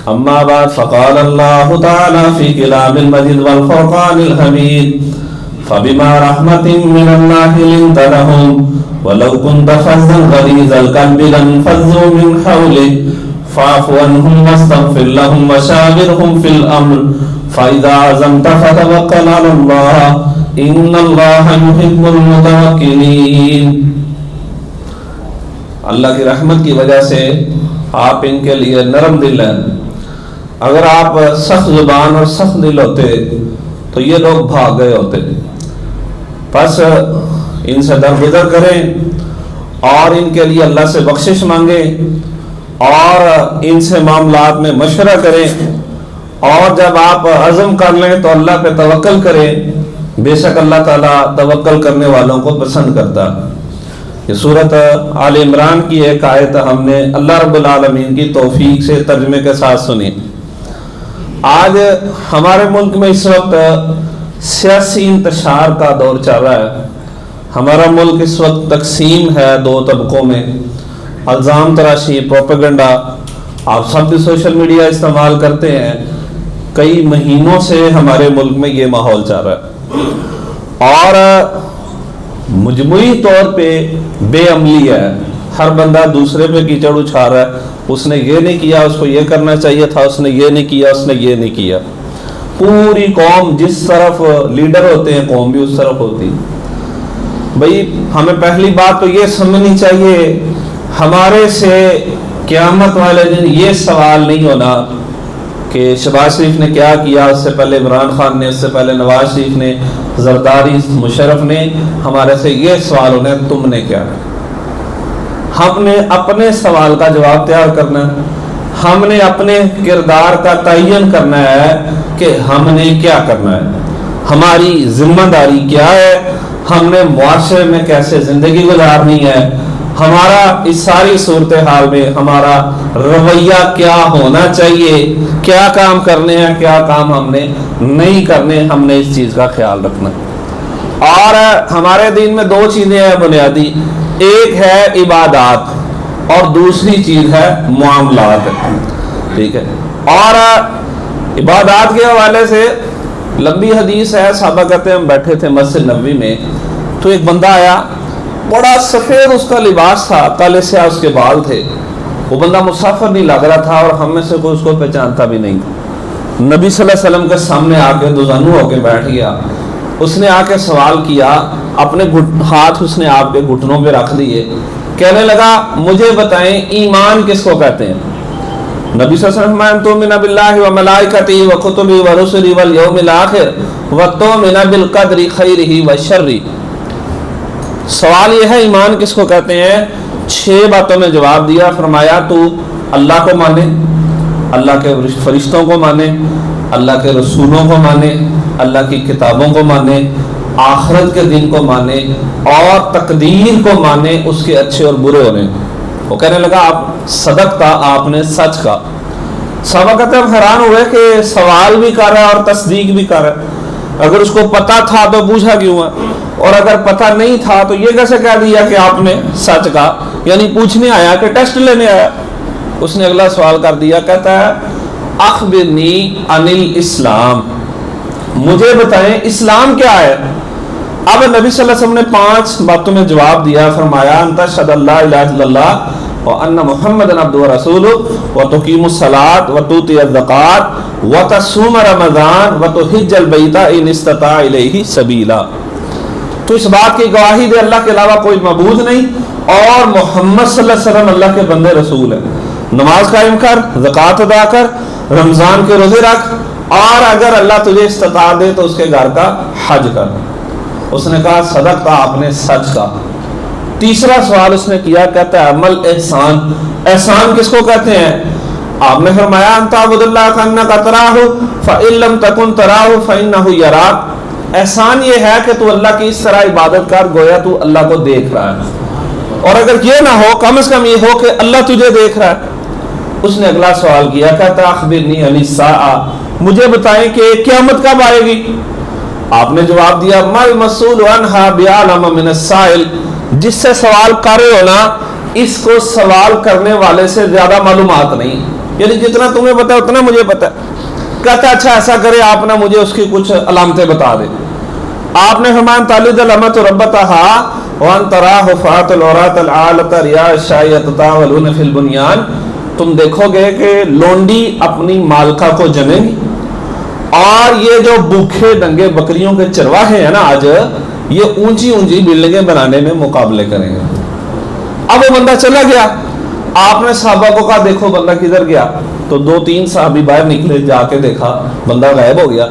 اما بعد فقال اللہ تعالی فی کلام المجید والفرقان الحمید فبما رحمت من اللہ لنت لهم ولو كنت فظا غلیظ القلب لانفضوا من حولك فاعف عنهم واستغفر لهم وشاورهم في الامر فاذا عزمت فتوکل علی اللہ ان اللہ یحب المتوکلین۔ اللہ کی رحمت کی وجہ سے آپ ان کے لیے نرم دل ہیں۔ اگر آپ سخت زبان اور سخت دل ہوتے تو یہ لوگ بھاگ گئے ہوتے، پس ان سے درگزر کریں اور ان کے لیے اللہ سے بخشش مانگیں اور ان سے معاملات میں مشورہ کریں، اور جب آپ عزم کر لیں تو اللہ پہ توکل کریں، بے شک اللہ تعالیٰ توکل کرنے والوں کو پسند کرتا۔ یہ سورۃ آل عمران کی ایک آیت ہم نے اللہ رب العالمین کی توفیق سے ترجمے کے ساتھ سنی۔ آج ہمارے ملک میں اس وقت سیاسی انتشار کا دور چل رہا ہے۔ ہمارا ملک اس وقت تقسیم ہے دو طبقوں میں، الزام تراشی، پروپیگنڈا۔ آپ سب بھی سوشل میڈیا استعمال کرتے ہیں، کئی مہینوں سے ہمارے ملک میں یہ ماحول چل رہا ہے اور مجموعی طور پہ بے عملی ہے۔ ہر بندہ دوسرے پہ کیچڑ اچھا رہا ہے، اس نے یہ نہیں کیا، اس کو یہ کرنا چاہیے تھا، اس نے یہ نہیں کیا، اس نے یہ نہیں کیا۔ پوری قوم جس طرف لیڈر ہوتے ہیں قوم بھی اس طرف ہوتی۔ بھئی ہمیں پہلی بات تو یہ سمجھنی چاہیے، ہمارے سے قیامت والے دن یہ سوال نہیں ہونا کہ شہباز شریف نے کیا کیا، اس سے پہلے عمران خان نے، اس سے پہلے نواز شریف نے، زرداری، مشرف نے۔ ہمارے سے یہ سوال ہونا ہے تم نے کیا کیا۔ ہم نے اپنے سوال کا جواب تیار کرنا ہے، ہم نے اپنے کردار کا تعین کرنا ہے کہ ہم نے کیا کرنا ہے، ہماری ذمہ داری کیا ہے، ہم نے معاشرے میں کیسے زندگی گزارنی ہے، ہمارا اس ساری صورتحال میں ہمارا رویہ کیا ہونا چاہیے، کیا کام کرنے ہیں، کیا کام ہم نے نہیں کرنے، ہم نے اس چیز کا خیال رکھنا۔ اور ہمارے دین میں دو چیزیں ہیں بنیادی، ایک ہے عبادات اور دوسری چیز ہے معاملات، ٹھیک ہے۔ اور عبادات کے حوالے سے لمبی حدیث ہے، صحابہ کہتے ہیں ہم بیٹھے تھے مسجد نبوی میں تو ایک بندہ آیا، بڑا سفید اس کا لباس تھا، کالے سیاہ اس کے بال تھے، وہ بندہ مسافر نہیں لگ رہا تھا اور ہم میں سے کوئی اس کو پہچانتا بھی نہیں تھا۔ نبی صلی اللہ علیہ وسلم کے سامنے آ کے دوزانو ہو کے بیٹھ گیا، اس نے آ کے سوال کیا، اپنے ہاتھ اس نے آپ کے گھٹنوں پہ رکھ دیے، کہنے لگا مجھے بتائیں ایمان کس کو کہتے ہیں؟ نبی صلی اللہ علیہ وسلم فرمایا تؤمن باللہ وملائکتہ وکتبہ ورسلہ والیوم الآخر وتؤمن بالقدر خیرہ وشرہ۔ سوال یہ ہے ایمان کس کو کہتے ہیں؟ 6 باتوں میں جواب دیا، فرمایا تو اللہ کو مانے، اللہ کے فرشتوں کو مانے، اللہ کے رسولوں کو مانے، اللہ کی کتابوں کو مانے، آخرت کے دن کو مانے اور تقدیر کو مانے، اس کے اچھے اور برے ہونے۔ وہ کہنے لگا آپ صدق تھا، آپ نے سچ کہا۔ صحابہ کہتے ہیں ہم حیران ہوئے کہ سوال بھی کر رہا ہے اور تصدیق بھی کر رہا ہے، اگر اس کو پتا تھا تو پوچھا کیوں ہے، اور اگر پتہ نہیں تھا تو یہ کیسے کہہ دیا کہ آپ نے سچ کہا؟ یعنی پوچھنے آیا کہ ٹیسٹ لینے آیا؟ اس نے اگلا سوال کر دیا، کہتا ہے اخبرنی عن الاسلام، مجھے بتائیں اسلام کیا ہے؟ اب نبی صلی اللہ علیہ وسلم نے 5 باتوں میں جواب دیا، فرمایا ان تشہد اللہ الہ الا اللہ وان محمد عبدہ ورسولہ وتقیم الصلاۃ وتؤتی الزکوٰۃ وتصوم رمضان وتحج البیت ان استطاع الیہ سبیلا۔ تو اس بات کی گواہی دے اللہ کے علاوہ کوئی معبود نہیں اور محمد صلی اللہ علیہ وسلم اللہ کے بندے رسول ہیں، نماز قائم کر، زکوٰۃ ادا کر، رمضان کے روزے رکھ، اور اگر اللہ تجھے استطاعت دے تو اس کے گھر کا حج کر۔ اس نے کہا صدق تھا، آپ نے سچ کہا۔ تیسرا سوال اس نے کیا، کہتا ہے عمل احسان، احسان کس کو کہتے ہیں؟ آپ نے فرمایا ان تعبد اللہ کانک تراہ فإن لم تکن تراہ فإنہ یراک، احسان یہ ہے کہ تو اللہ کی اس طرح عبادت کر گویا تو اللہ کو دیکھ رہا ہے، اور اگر یہ نہ ہو کم از کم یہ ہو کہ اللہ تجھے دیکھ رہا ہے۔ اس نے اگلا سوال کیا، کہتا اخبرنی عن الساعہ، مجھے بتائیں کہ قیامت کب آئے گی؟ آپ نے جواب دیا مل مسئول عنہا بعلم من السائل، جس سے سوال کر رہے ہو نا اس کو سوال کرنے والے سے زیادہ معلومات نہیں، یعنی جتنا تمہیں پتا ہے اتنا مجھے پتا ہے. کہتا اچھا ایسا کرے آپ نا مجھے اس کی کچھ علامتیں بتا دیں. آپ نے فرمایا تالد الامۃ ربتها وان ترى حفاة العراة العالة رعاء الشاة يتطاولون في البنيان. تم دیکھو گے کہ لونڈی اپنی مالکہ کو جنے گی اور یہ جو بھوکے ننگے بکریوں کے چرواہے ہیں نا آج یہ اونچی اونچی بلڈنگیں بنانے میں مقابلے کریں گے. اب وہ بندہ چلا گیا. آپ نے صحابہ کو کہا دیکھو بندہ کدھر گیا. تو 2-3 صحابی باہر نکلے, جا کے دیکھا بندہ غائب ہو گیا.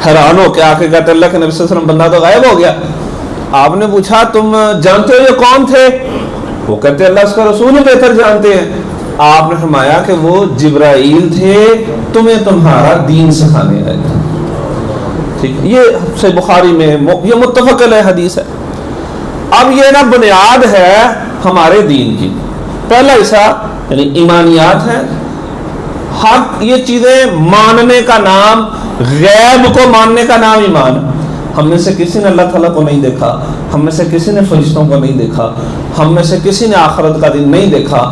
حیران ہو کے آ کے کہتے اللہ کے نبی صلی اللہ علیہ وسلم بندہ تو غائب ہو گیا. آپ نے پوچھا تم جانتے ہو یہ کون تھے؟ وہ کہتے اللہ اس کا رسول بہتر جانتے ہیں. آپ نے فرمایا کہ وہ جبرائیل تھے, تمہیں تمہارا دین سکھانے آئے تھے. ٹھیک, یہ صحیح بخاری میں یہ متفق علیہ حدیث ہے. اب یہ نا بنیاد ہے ہمارے دین کی. پہلا حصہ یعنی ایمانیات ہے. حق یہ چیزیں ماننے کا نام, غیب کو ماننے کا نام ایمان. ہم میں سے کسی نے اللہ تعالیٰ کو نہیں دیکھا, ہم میں سے کسی نے فرشتوں کو نہیں دیکھا, ہم میں سے کسی نے آخرت کا دن نہیں دیکھا,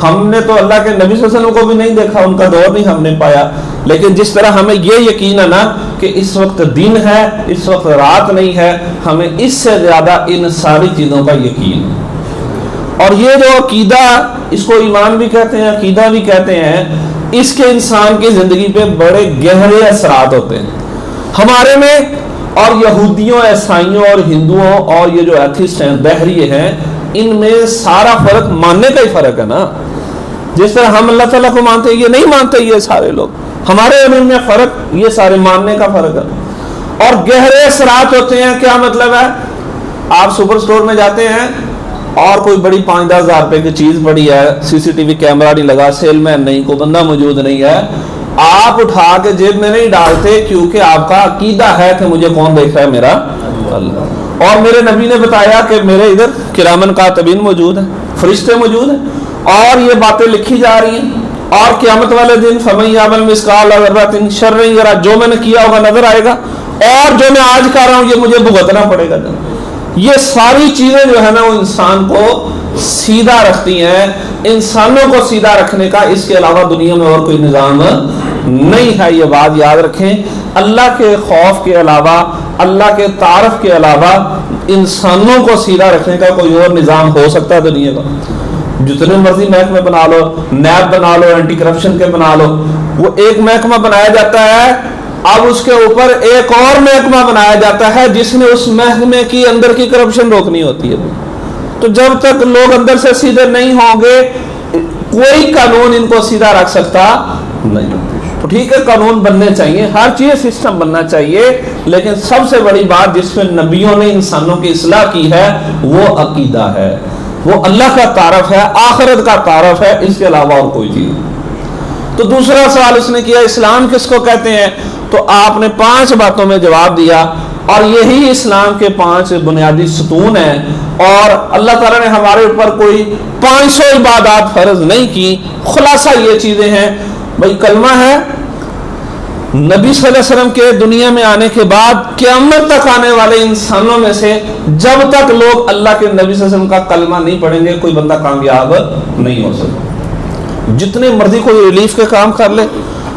ہم نے تو اللہ کے نبی صلی اللہ علیہ وسلم کو بھی نہیں دیکھا, ان کا دور نہیں ہم نے پایا. لیکن جس طرح ہمیں یہ یقین ہے نا کہ اس وقت دن ہے, اس وقت رات نہیں ہے, ہمیں اس سے زیادہ ان ساری چیزوں کا یقین ہے. اور یہ جو عقیدہ, اس کو ایمان بھی کہتے ہیں, عقیدہ بھی کہتے ہیں, اس کے انسان کی زندگی پہ بڑے گہرے اثرات ہوتے ہیں ہمارے میں. اور یہودیوں, عیسائیوں اور ہندوؤں اور یہ جو ایتھسٹ ہیں, دہریے ہیں, ان میں سارا فرق ماننے کا ہی فرق ہے نا. جس طرح ہم اللہ تعالیٰ کو مانتے ہیں, یہ نہیں مانتے یہ سارے لوگ. ہمارے علم میں فرق, یہ سارے ماننے کا فرق ہے. اور گہرے اثرات ہوتے ہیں. کیا مطلب ہے؟ آپ سپر سٹور میں جاتے ہیں اور کوئی بڑی 5-10 ہزار روپے کی چیز پڑی ہے, CCTV کیمرہ نہیں لگا, سیل مین نہیں, کوئی بندہ موجود نہیں ہے, آپ اٹھا کے جیب میں نہیں ڈالتے کیونکہ آپ کا عقیدہ ہے کہ مجھے کون دیکھ رہا ہے؟ میرا اللہ. اور میرے نبی نے بتایا کہ میرے ادھر کرامن کاتبین موجود ہیں, فرشتے موجود ہیں, اور یہ باتیں لکھی جا رہی ہیں. اور قیامت والے دن فَمَن يَعْمَلْ مِثْقَالَ ذَرَّةٍ شَرًّا يَرَهُ, جو میں نے کیا ہوگا نظر آئے گا, اور جو میں آج کر رہا ہوں یہ مجھے بھگتنا پڑے گا. یہ ساری چیزیں جو ہے نا وہ انسان کو سیدھا رکھتی ہیں. انسانوں کو سیدھا رکھنے کا اس کے علاوہ دنیا میں اور کوئی نظام نہیں ہے. یہ بات یاد رکھیں. اللہ کے خوف کے علاوہ, اللہ کے تعارف کے علاوہ انسانوں کو سیدھا رکھنے کا کوئی اور نظام ہو سکتا ہے دنیا کا؟ جتنے مرضی محکمے بنا لو, نیب بنا لو, اینٹی کرپشن کے بنا لو, وہ ایک محکمہ بنایا جاتا ہے, اب اس کے اوپر ایک اور محکمہ بنایا جاتا ہے جس نے اس محکمے کی اندر کی کرپشن روکنی ہوتی ہے. تو جب تک لوگ اندر سے سیدھے نہیں ہوں گے کوئی قانون ان کو سیدھا رکھ سکتا نہیں. تو ٹھیک ہے, قانون بننے چاہیے, ہر چیز سسٹم بننا چاہیے, لیکن سب سے بڑی بات جس میں نبیوں نے انسانوں کی اصلاح کی ہے وہ عقیدہ ہے, وہ اللہ کا تعارف ہے, آخرت کا تعارف ہے, اس کے علاوہ اور کوئی چیز. تو دوسرا سوال اس نے کیا اسلام کس کو کہتے ہیں؟ تو آپ نے 5 باتوں میں جواب دیا, اور یہی اسلام کے 5 بنیادی ستون ہیں. اور اللہ تعالیٰ نے ہمارے اوپر کوئی 500 عبادات فرض نہیں کی. خلاصہ یہ چیزیں ہیں بھائی, کلمہ ہے, نبی صلی اللہ علیہ وسلم کے دنیا میں آنے کے بعد قیامت تک آنے والے انسانوں میں سے جب تک لوگ اللہ کے نبی صلی اللہ علیہ وسلم کا کلمہ نہیں پڑھیں گے کوئی بندہ کامیاب نہیں ہو سکتا. جتنے مرضی کوئی ریلیف کے کام کر لے,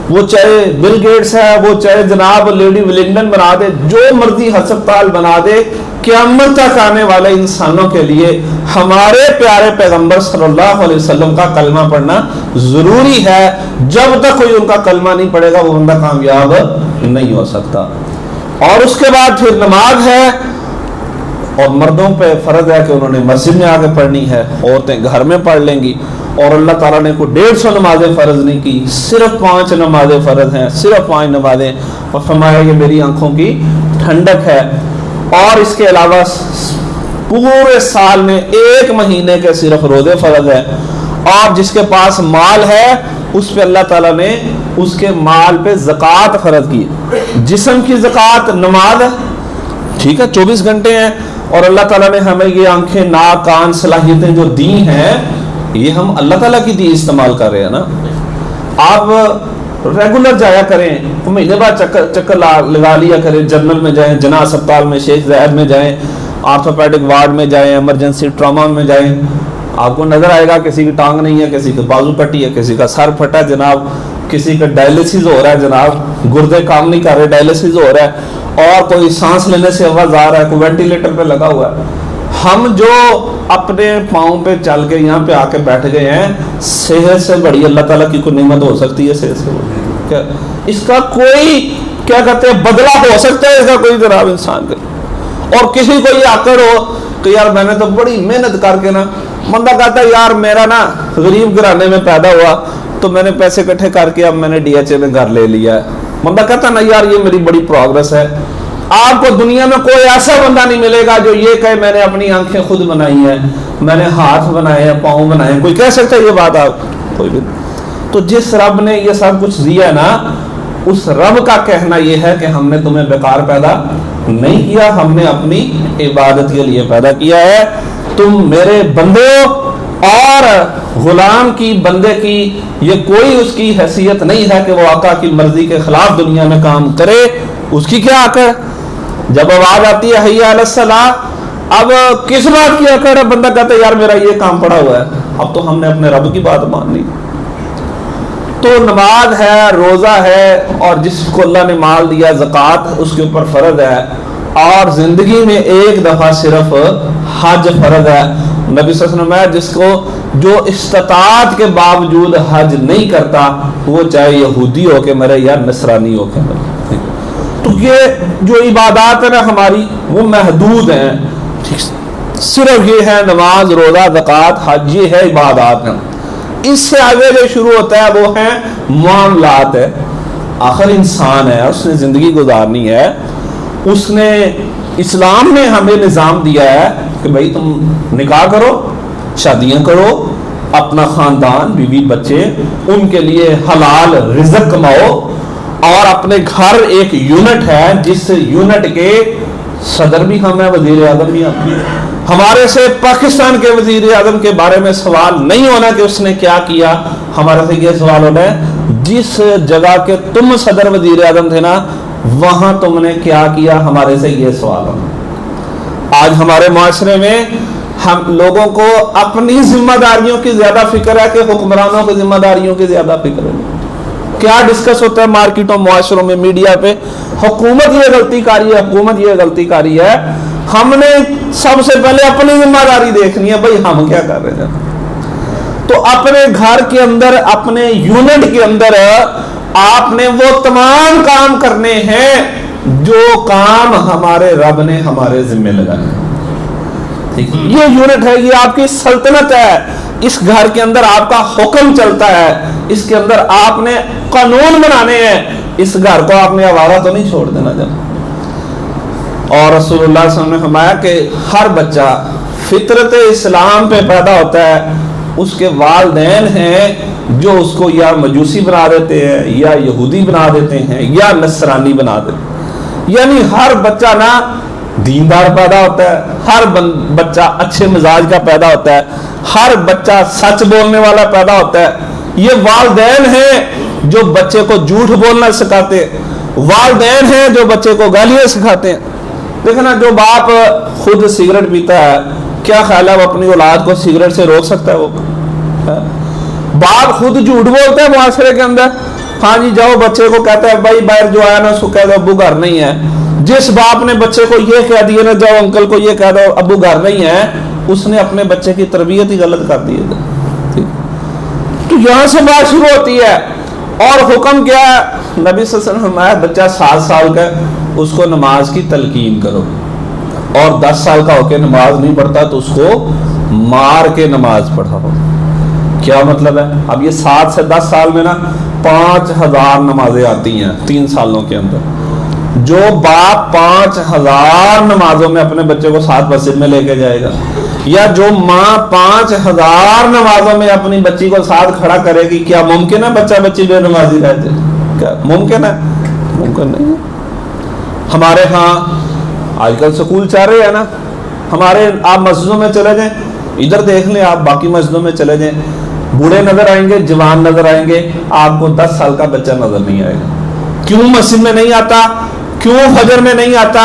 وہ چاہے بل گیٹس ہے, وہ چاہے جناب لیڈی ولنگٹن بنا دے, جو مرضی ہسپتال بنا دے, قیامت تک آنے والے انسانوں کے لیے ہمارے پیارے پیغمبر صلی اللہ علیہ وسلم کا کلمہ پڑھنا ضروری ہے. جب تک کوئی ان کا کلمہ نہیں پڑھے گا وہ بندہ کامیاب نہیں ہو سکتا. اور اس کے بعد پھر نماز ہے, اور مردوں پہ فرض ہے کہ انہوں نے مسجد میں آ کے پڑھنی ہے, عورتیں گھر میں پڑھ لیں گی. اور اللہ تعالیٰ نے کوئی 150 نمازیں فرض نہیں کی, صرف 5 نمازیں فرض ہیں, صرف 5 نمازیں. اور فرمایا کہ میری آنکھوں کی ٹھنڈک ہے. اور اس کے علاوہ پورے سال میں 1 مہینے کے صرف روزے فرض ہیں. اور جس کے پاس مال ہے اس پہ اللہ تعالیٰ نے اس کے مال پہ زکوٰۃ فرض کی. جسم کی زکوٰۃ نماز ہے, ٹھیک ہے, 24 گھنٹے ہیں. اور اللہ تعالیٰ نے ہمیں یہ آنکھیں, ناک, کان, صلاحیتیں جو دی ہیں یہ ہم اللہ تعالیٰ کی دی استعمال کر رہے ہیں نا. آپ ریگولر جایا کریں, مہینے بعد چکر لگا لیا کریں, جنرل میں جائیں, جناح اسپتال میں, شیخ زاید میں جائیں, آرتھوپیڈک وارڈ میں جائیں, ایمرجنسی ٹراما میں جائیں. آپ کو نظر آئے گا کسی کی ٹانگ نہیں ہے، کسی کی بازو پٹی ہے، کسی کا سر پھٹا ہے جناب، کسی کا ڈائلسس ہو رہا ہے جناب، گردے کام نہیں کر رہے، ڈائلسس ہو رہا ہے، اور کوئی سانس لینے سے آواز آ رہا ہے، کوئی وینٹیلیٹر پہ لگا ہوا ہے. ہم جو اپنے پاؤں پہ چل کے یہاں پہ آ کے بیٹھ گئے ہیں، صحت سے بڑی اللہ تعالیٰ کی کوئی نعمت ہو سکتی ہے؟ صحت سے بڑی اس کا کوئی کیا کہتے ہیں بدلہ ہو سکتا ہے اس کا کوئی جناب انسان کا؟ اور کسی کو یہ آکڑ ہو کہ یار میں نے تو بڑی محنت کر کے نا، بندہ کہتا ہے یار میرا نا غریب گھرانے میں پیدا ہوا تو میں نے پیسے اکٹھے کر کے اب میں نے DHA میں گھر لے لیا ہے. بندہ کہتا نا یار یہ میری بڑی پروگرس ہے. آپ کو دنیا میں کوئی ایسا بندہ نہیں ملے گا جو یہ کہے میں نے اپنی آنکھیں خود بنائی ہیں، میں نے ہاتھ بنائے ہیں، پاؤں بنائے ہیں. کوئی کہہ سکتا ہے یہ بات؟ آپ کوئی بھی. تو جس رب نے یہ سب کچھ دیا ہے نا، اس رب کا کہنا یہ ہے کہ ہم نے تمہیں بیکار پیدا نہیں کیا، ہم نے اپنی عبادت کے لیے پیدا کیا ہے. تم میرے بندے ہو، اور غلام کی بندے کی یہ کوئی اس کی حیثیت نہیں ہے کہ وہ آقا کی مرضی کے خلاف دنیا میں کام کرے. اس کی کیا آکڑ؟ جب آواز آتی ہے حی علی الصلاۃ، اب کس بات کی آکڑ ہے؟ بندہ کہتا ہے یار میرا یہ کام پڑا ہوا ہے. اب تو ہم نے اپنے رب کی بات مان لی. تو نماز ہے، روزہ ہے، اور جس کو اللہ نے مال دیا زکوٰۃ اس کے اوپر فرض ہے، اور زندگی میں ایک دفعہ صرف حج فرض ہے. نبی صلی اللہ علیہ وسلم جس کو جو استطاعت کے باوجود حج نہیں کرتا، وہ چاہے یہودی ہو کے مرے یا نصرانی ہو کے مرے. تو یہ جو عبادات ہیں نا ہماری، وہ محدود ہیں. صرف یہ ہے نماز، روزہ، زکوٰۃ، حج، یہ ہے عبادات ہیں. اس سے آگے جو شروع ہوتا ہے وہ ہیں معاملات ہے. آخر انسان ہے، اس نے زندگی گزارنی ہے. اس نے اسلام نے ہمیں نظام دیا ہے کہ بھائی تم نکاح کرو، شادیاں کرو، اپنا خاندان، بیوی بچے، ان کے لیے حلال رزق کماؤ، اور اپنے گھر ایک یونٹ ہے جس یونٹ کے صدر بھی ہم ہیں، وزیر اعظم بھی ہم ہیں. ہمارے سے پاکستان کے وزیر اعظم کے بارے میں سوال نہیں ہونا کہ اس نے کیا کیا. ہمارے سے یہ سوال ہونا ہے جس جگہ کے تم صدر وزیر اعظم تھے نا، وہاں تم نے کیا کیا. ہمارے سے یہ سوال ہونا. آج ہمارے معاشرے میں ہم لوگوں کو اپنی ذمہ داریوں کی زیادہ فکر ہے کہ حکمرانوں کی ذمہ داریوں کی زیادہ فکر ہے. کیا ڈسکس ہوتا ہے مارکیٹوں، معاشروں میں، میڈیا پہ؟ حکومت یہ غلطی کاری ہے، حکومت یہ غلطی کاری ہے. ہم نے سب سے پہلے اپنی ذمہ داری دیکھنی ہے، بھائی ہم کیا کر رہے ہیں. تو اپنے گھر کے اندر، اپنے یونٹ کے اندر آپ نے وہ تمام کام کرنے ہیں جو کام ہمارے رب نے ہمارے ذمہ لگائے. یہ یونٹ ہے، یہ آپ کی سلطنت ہے. اس گھر کے اندر آپ کا حکم چلتا ہے، اس کے اندر آپ نے قانون بنانے ہیں. اس گھر کو آپ نے آوارہ تو نہیں چھوڑ دینا. جب اور رسول اللہ صلی اللہ علیہ وسلم نے فرمایا کہ ہر بچہ فطرت اسلام پہ پیدا ہوتا ہے، اس کے والدین ہیں جو اس کو یا مجوسی بنا دیتے ہیں، یا یہودی بنا دیتے ہیں، یا نصرانی بنا دیتے ہیں. یعنی ہر بچہ نا دیندار پیدا ہوتا ہے، ہر بچہ اچھے مزاج کا پیدا ہوتا ہے، ہر بچہ سچ بولنے والا پیدا ہوتا ہے. یہ والدین ہیں جو بچے کو جھوٹ بولنا سکھاتے ہیں، والدین ہیں جو بچے کو گالیاں سکھاتے ہیں. دیکھنا جو باپ خود سگریٹ پیتا ہے، کیا خیال ہے وہ اپنی اولاد کو سگریٹ سے روک سکتا ہے؟ وہ باپ خود جھوٹ بولتا ہے معاشرے کے اندر. ہاں جی جاؤ، بچے کو کہتا ہے بھائی باہر جو آیا نا اس کو کہہ دو ابو گھر نہیں ہے. جس باپ نے بچے کو یہ کہہ دیا نا جاؤ انکل کو یہ کہہ دو ابو گھر نہیں ہے، اس نے اپنے بچے کی تربیت ہی غلط کر دی ہے. تو یہاں سے بات شروع ہوتی ہے. اور حکم کیا ہے؟ نبی صلی اللہ علیہ وسلم فرمایا بچہ 7 سال کا ہے اس کو نماز کی تلقین کرو، اور 10 سال کا ہو کے نماز نہیں پڑھتا تو اس کو مار کے نماز پڑھاؤ. کیا مطلب ہے؟ اب یہ 7 سے 10 سال میں نا 5000 نمازیں آتی ہیں 3 سالوں کے اندر. جو باپ 5000 نمازوں میں اپنے بچے کو 7 مسجد میں لے کے جائے گا، یا جو ماں 5000 نمازوں میں اپنی بچی کو ساتھ کھڑا کرے گی، کیا ممکن ہے بچہ بچی بے نمازی رہ جائے؟ کیا ممکن ہے؟ ممکن نہیں. ہمارے ہاں آج کل سکول چل رہے ہیں نا، ہمارے آپ مسجدوں میں چلے جائیں، ادھر دیکھ لیں آپ، باقی مسجدوں میں چلے جائیں، بوڑھے نظر آئیں گے، جوان نظر آئیں گے، آپ کو 10 سال کا بچہ نظر نہیں آئے گا. کیوں مسجد میں نہیں آتا؟ کیوں فجر میں نہیں آتا؟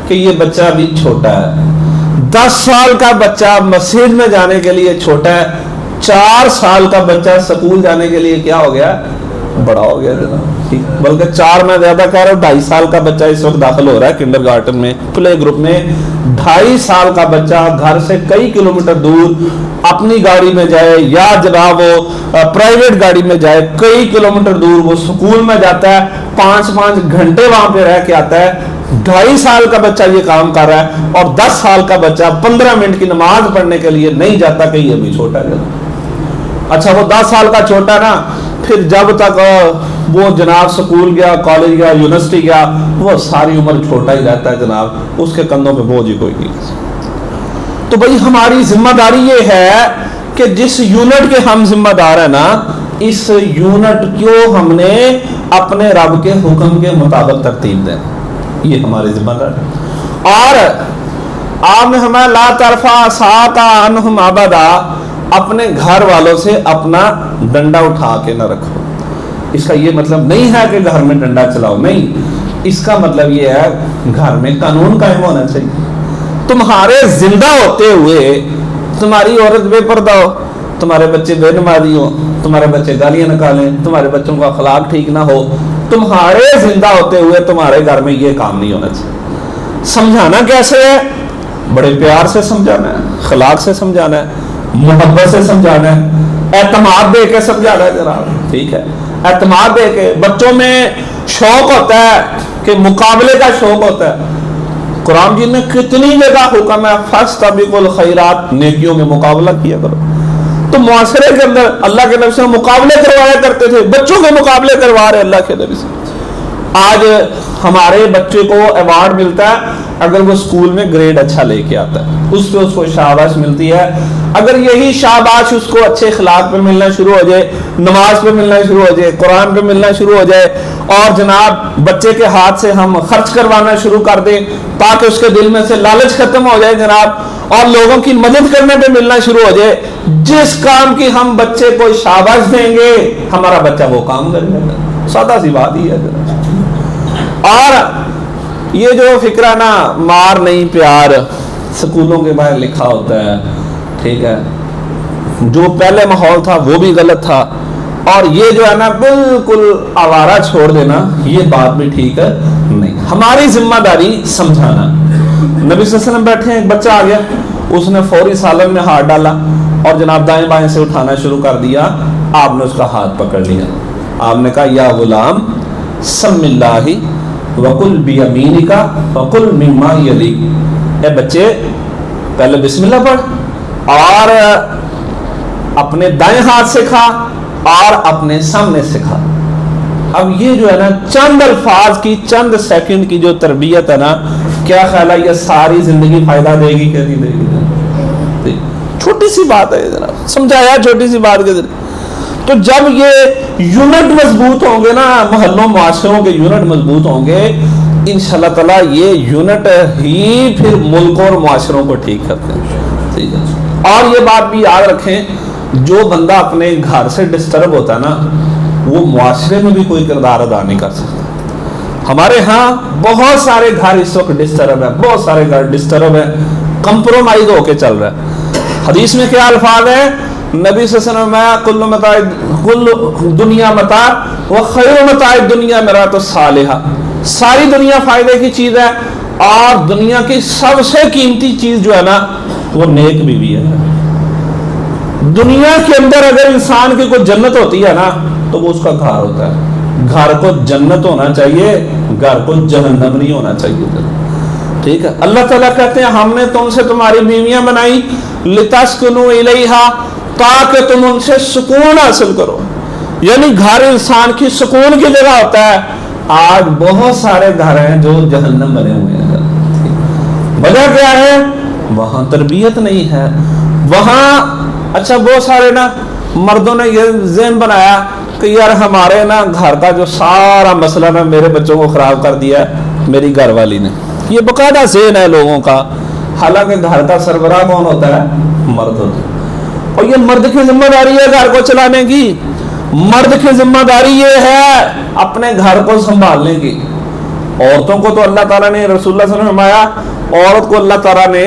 کہ یہ بچہ بھی چھوٹا ہے. 10 سال کا بچہ مسجد میں جانے کے لیے چھوٹا ہے، 4 سال کا بچہ سکول جانے کے لیے کیا ہو گیا؟ بڑا ہو گیا جناب، بلکہ 4 میں زیادہ کہہ رہا ہوں، 2.5 سال کا بچہ اس وقت داخل ہو رہا ہے کنڈر گارٹن میں، پلے گروپ میں۔ 2.5 سال کا بچہ گھر سے کئی کلومیٹر دور اپنی گاڑی میں جائے یا جناب وہ پرائیویٹ گاڑی میں جائے، کئی کلومیٹر دور وہ سکول میں جاتا ہے، 5 گھنٹے وہاں پہ رہ کے آتا ہے۔ 2.5 سال کا بچہ یہ کام کر رہا ہے، اور 10 سال کا بچہ 15 منٹ کی نماز پڑھنے کے لیے نہیں جاتا، کہ یہ بھی چھوٹا ہے۔ اچھا وہ 10 سال کا چھوٹا نا، پھر جب تک وہ جناب سکول گیا، کالج گیا، یونیورسٹی گیا، وہ ساری عمر چھوٹا ہی رہتا ہے جناب، اس کے کندھوں پہ بوجھ ہی کوئی نہیں۔ تو بھئی ہماری ذمہ داری یہ ہے کہ جس یونٹ کے ہم ذمہ دار ہیں نا، اس یونٹ کو ہم نے اپنے رب کے حکم کے مطابق ترتیب دیں، یہ ہماری ذمہ داری ہے۔ اور آپ نے ہمیں لا ترفع عصاک عنہم ابدا، اپنے گھر والوں سے اپنا ڈنڈا اٹھا کے نہ رکھو۔ اس کا یہ مطلب نہیں ہے کہ گھر میں ڈنڈا چلاؤ، نہیں، اس کا مطلب یہ ہے گھر میں قانون قائم ہونا چاہیے۔ تمہارے زندہ ہوتے ہوئے تمہاری عورت بے پردہ ہو، تمہارے بچے بے نمازی ہو، تمہارے بچے گالیاں نکالیں، تمہارے بچوں کا اخلاق ٹھیک نہ ہو، تمہارے زندہ ہوتے ہوئے تمہارے گھر میں یہ کام نہیں ہونا چاہیے۔ سمجھانا کیسے ہے؟ بڑے پیار سے سمجھانا ہے، اخلاق سے سمجھانا ہے، محبت سے سمجھانا ہے، اعتماد دے کے سمجھانا ہے جناب، ٹھیک ہے، اعتماد دے کے۔ بچوں میں شوق ہوتا ہے کہ مقابلے کا شوق ہوتا ہے، قرآن جی نے کتنی جگہ حکم ہے فاستبقوا الخیرات، نیکیوں میں مقابلہ کیا کرو۔ تو معاشرے کے اندر اللہ کے نبی سے مقابلے کروایا کرتے تھے، بچوں کے مقابلے کروا رہے اللہ کے نبی سے۔ آج ہمارے بچے کو ایوارڈ ملتا ہے اگر وہ اسکول میں گریڈ اچھا لے کے آتا ہے، اس پہ اس کو شاباش ملتی ہے۔ اگر یہی شاباش اس کو اچھے اخلاق پہ ملنا شروع ہو جائے، نماز پہ ملنا شروع ہو جائے، قرآن پہ ملنا شروع ہو جائے، اور جناب بچے کے ہاتھ سے ہم خرچ کروانا شروع کر دیں تاکہ اس کے دل میں سے لالچ ختم ہو جائے جناب، اور لوگوں کی مدد کرنے پہ ملنا شروع ہو جائے، جس کام کی ہم بچے کو شاباش دیں گے ہمارا بچہ وہ کام کرے گا۔ سادہ سی بات ہی ہے جناب۔ اور یہ جو فکرہ نا مار نہیں پیار سکولوں کے باہر لکھا ہوتا ہے، ٹھیک ہے، جو پہلے ماحول تھا وہ بھی غلط تھا، اور یہ جو ہے نا بالکل آوارہ چھوڑ دینا، یہ بات بھی ٹھیک ہے نہیں۔ ہماری ذمہ داری سمجھانا۔ نبی صلی اللہ علیہ وسلم بیٹھے ہیں، ایک بچہ آ گیا، اس نے فوری سالن میں ہاتھ ڈالا اور جناب دائیں بائیں سے اٹھانا شروع کر دیا، آپ نے اس کا ہاتھ پکڑ لیا، آپ نے کہا یا غلام سم اللہ وَقُلْ بِيَمِينِكَ وَقُلْ مِمَّا يَلِيكَ، اے بچے پہلے بسم اللہ پڑھ اور اپنے دائیں ہاتھ سے کھا اور اپنے سامنے سے کھا۔ اب یہ جو ہے نا چند الفاظ کی، چند سیکنڈ کی جو تربیت ہے نا، کیا خیال ہے یہ ساری زندگی فائدہ دے گی کہ نہیں دے گی؟ چھوٹی سی بات ہے جناب، سمجھایا چھوٹی سی بات کے ذریعے۔ تو جب یہ یونٹ مضبوط ہوں گے نا، محلوں معاشروں کے یونٹ مضبوط ہوں گے، انشاءاللہ تعالیٰ یہ یونٹ ہی پھر ملک اور معاشروں کو ٹھیک کرتے ہیں۔ اور یہ بات بھی یاد رکھیں، جو بندہ اپنے گھر سے ڈسٹرب ہوتا ہے نا، وہ معاشرے میں بھی کوئی کردار ادا نہیں کر سکتا۔ ہمارے ہاں بہت سارے گھر اس وقت ڈسٹرب ہیں، بہت سارے گھر ڈسٹرب ہیں، کمپرومائز ہو کے چل رہا ہے۔ حدیث میں کیا الفاظ ہیں؟ نبی صلی اللہ علیہ وسلم کل دنیا متاع وخیر متاع الدنیا مرات الصالحہ، ساری دنیا فائدے کی چیز ہے، اور دنیا کی سب سے قیمتی چیز جو ہے نا وہ نیک بیوی ہے۔ دنیا کے اندر اگر انسان کی کوئی جنت ہوتی ہے نا تو وہ اس کا گھر ہوتا ہے۔ گھر کو جنت ہونا چاہیے، گھر کو جہنم نہیں ہونا چاہیے، ٹھیک ہے۔ اللہ تعالیٰ کہتے ہیں ہم نے تم سے تمہاری بیویاں بنائی لتسکنوا الیہا، تاکہ تم ان سے سکون حاصل کرو، یعنی گھر انسان کی سکون کی جگہ ہوتا ہے۔ آج بہت سارے گھر ہیں جو جہنم بنے ہوئے ہیں، وجہ کیا ہے؟ وہاں تربیت نہیں ہے، وہاں اچھا بہت سارے نا مردوں نے یہ ذہن بنایا کہ یار ہمارے نا گھر کا جو سارا مسئلہ نا میرے بچوں کو خراب کر دیا ہے میری گھر والی نے، یہ باقاعدہ ذہن ہے لوگوں کا، حالانکہ گھر کا سربراہ کون ہوتا ہے؟ مرد ہوتا ہے، اور یہ مرد کی ذمہ داری ہے گھر کو چلانے کی، مرد کی ذمہ داری یہ ہے اپنے گھر کو سنبھالنے کی۔ عورتوں کو تو اللہ تعالیٰ نے، رسول اللہ صلی اللہ علیہ وسلم نے فرمایا عورت کو اللہ تعالیٰ نے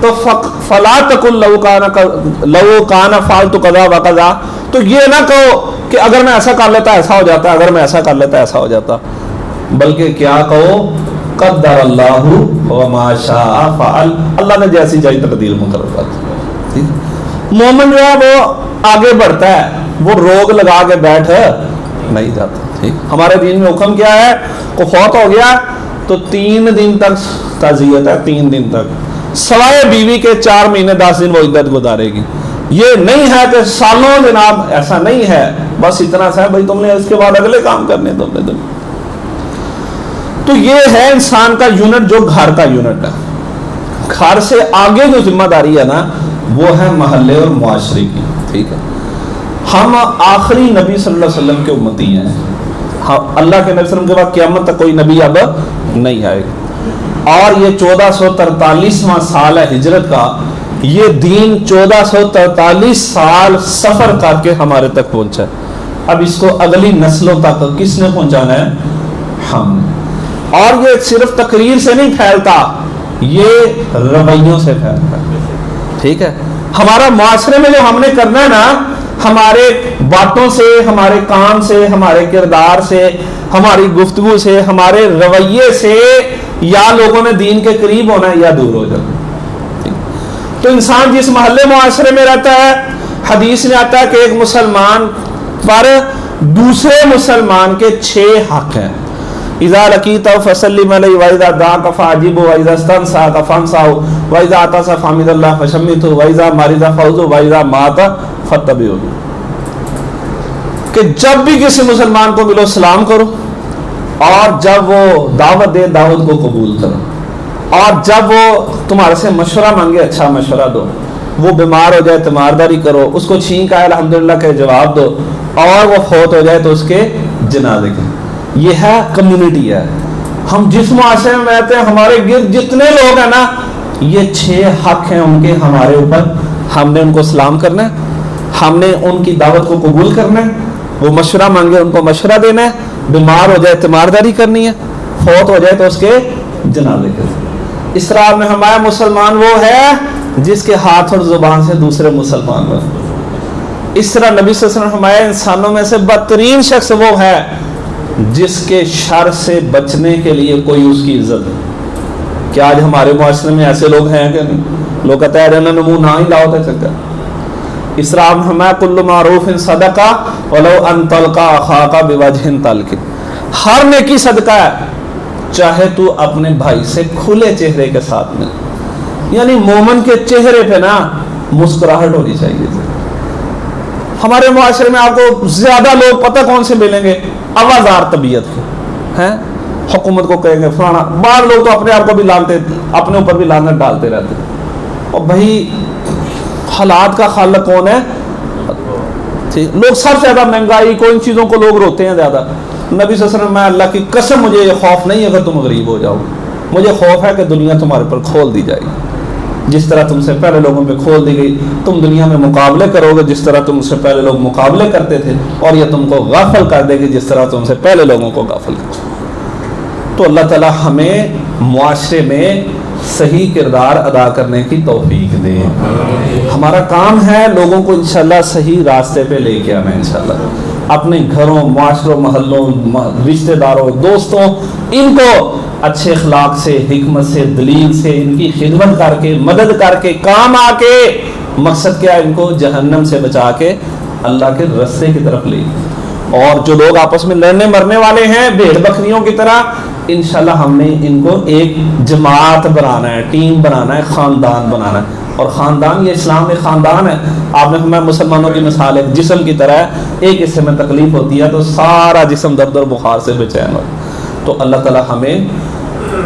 تو فلا تقل لو کان فعلت کذا وکذا، تو یہ نہ کہو کہ اگر میں ایسا کر لیتا ایسا ہو جاتا، اگر میں ایسا کر لیتا ایسا ہو جاتا، بلکہ کیا کہو قدر اللہ وما شاء فعل، اللہ نے جیسی جائے تقدیر مقرر کر دی۔ مومن جو ہے وہ آگے بڑھتا ہے، وہ روگ لگا کے بیٹھ نہیں جاتا۔ ٹھیک، ہمارے دین میں حکم کیا ہے، کو فوت ہو گیا تو 3 دن تک تعزیت ہے، 3 دن تک، سوائے بیوی کے 4 مہینے 10 دن وہ عدت گزارے گی۔ یہ نہیں ہے کہ سالوں جناب، ایسا نہیں ہے، بس اتنا سا ہے بھائی تم نے اس کے بعد اگلے کام کرنے دو اپنے دن۔ تو یہ ہے انسان کا یونٹ جو گھر کا یونٹ ہے۔ گھر سے آگے جو ذمہ داری ہے نا وہ ہے محلے اور معاشرے کی۔ ٹھیک ہے، ہم آخری نبی صلی اللہ علیہ وسلم کے امتی ہیں، اللہ کے نبی صلی اللہ علیہ وسلم کے بعد قیامت تک کوئی نبی اب نہیں آئے گا، اور یہ 1443واں سال ہے ہجرت کا۔ یہ دین 1443 سال سفر کر کے ہمارے تک پہنچا ہے۔ اب اس کو اگلی نسلوں تک کس نے پہنچانا ہے؟ ہم نے۔ اور یہ صرف تقریر سے نہیں پھیلتا، یہ رویوں سے پھیلتا ہے۔ ٹھیک ہے، ہمارا معاشرے میں جو ہم نے کرنا ہے نا، ہمارے باتوں سے، ہمارے کام سے، ہمارے کردار سے، ہماری گفتگو سے، ہمارے رویے سے یا لوگوں نے دین کے قریب ہونا ہے یا دور ہو جانا۔ تو انسان جس محلے معاشرے میں رہتا ہے، حدیث میں آتا ہے کہ ایک مسلمان پر دوسرے مسلمان کے 6 حق ہیں۔ اذا لقیت فسلم علیہ واذا دعاک فاجب واذا استنصحک فانصحہ واذا عطس فحمد اللہ فشمتہ واذا مرض فعوذ واذا مات فتبعہ، کہ جب بھی کسی مسلمان کو ملو سلام کرو، اور جب وہ دعوت دے دعوت کو قبول کرو، اور جب وہ تمہارے سے مشورہ مانگے اچھا مشورہ دو، وہ بیمار ہو جائے تیمارداری کرو، اس کو چھینک آئے الحمدللہ کے جواب دو، اور وہ فوت ہو جائے تو اس کے جنازے کے۔ یہ ہے کمیونٹی ہے۔ ہم جس معاشرے میں رہتے ہیں، ہمارے گرد جتنے لوگ ہیں نا، یہ 6 حق ہیں ان کے ہمارے اوپر۔ ہم نے ان کو سلام کرنا ہے، ہم نے ان کی دعوت کو قبول کرنا ہے، وہ مشورہ مانگے ان کو مشورہ دینا ہے، بیمار ہو جائے تیمارداری کرنی ہے، فوت ہو جائے تو اس کے جنازے کے۔ اس طرح میں ہمارا مسلمان وہ ہے جس کے ہاتھ اور زبان سے دوسرے مسلمان بنے۔ اس طرح نبی صلی اللہ علیہ وسلم ہمارے انسانوں میں سے بدترین شخص وہ ہے جس کے شر سے بچنے کے لیے کوئی اس کی عزت ہے۔ کیا آج ہمارے معاشرے میں ایسے لوگ ہیں کہ نہیں؟ لوگ کہتے ہیں انہوں نے منہ نہ ہی لاؤ تھے چکر۔ اس طرح ہمیں کل معروف صدقہ ولو ان تلقى اخاك بوجه طلق، ہر نیکی صدقہ ہے چاہے تو اپنے بھائی سے کھلے چہرے کے ساتھ مل۔ یعنی مومن کے چہرے پہ نا مسکراہٹ ہونی چاہیے۔ ہمارے معاشرے میں آپ کو زیادہ لوگ پتہ کون سے ملیں گے؟ آوازار طبیعت کے ہیں، حکومت کو کہیں گے فلانا۔ بعض لوگ تو اپنے آپ کو بھی لانتے، اپنے اوپر بھی لعنت ڈالتے رہتے ہیں۔ اور بھائی حالات کا خالق کون ہے؟ لوگ سب سے زیادہ مہنگائی کو، ان چیزوں کو لوگ روتے ہیں زیادہ۔ نبی صلی اللہ علیہ وسلم، میں اللہ کی قسم مجھے یہ خوف نہیں اگر تم غریب ہو جاؤ، مجھے خوف ہے کہ دنیا تمہارے پر کھول دی جائے گی، جس طرح تم سے پہلے لوگوں پہ کھول دی گئی۔ تم دنیا میں مقابلے کرو گے جس طرح تم سے پہلے لوگ مقابلے کرتے تھے، اور یہ تم کو غافل کر دے گی جس طرح تم سے پہلے لوگوں کو غافل کر۔ تو اللہ تعالیٰ ہمیں معاشرے میں صحیح کردار ادا کرنے کی توفیق دے۔ ہمارا کام ہے لوگوں کو انشاءاللہ صحیح راستے پہ لے کے آنا، انشاءاللہ اپنے گھروں، معاشروں، محلوں، رشتہ داروں، دوستوں، ان کو اچھے اخلاق سے، حکمت سے، دلیل سے ان کی خدمت کر کے، مدد کر کے، کام آ کے، مقصد کیا ہے؟ ان کو جہنم سے بچا کے اللہ کے رستے کی طرف لے۔ اور جو لوگ آپس میں لڑنے مرنے والے ہیں بھیڑ بکریوں کی طرح، انشاءاللہ ہم نے ان کو ایک جماعت بنانا ہے، ٹیم بنانا ہے، خاندان بنانا ہے۔ اور خاندان، یہ اسلام میں خاندان ہے۔ آپ نے ہمیں مسلمانوں کی مثال ایک جسم کی طرح ہے، ایک حصے میں تکلیف ہوتی ہے تو سارا جسم درد اور بخار سے بے چین ہو۔ تو اللہ تعالیٰ ہمیں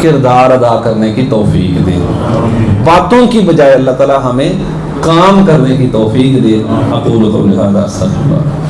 کردار ادا کرنے کی توفیق دے، باتوں کی بجائے اللہ تعالیٰ ہمیں کام کرنے کی توفیق دے۔ اقول قولی ھذا استغفر اللہ۔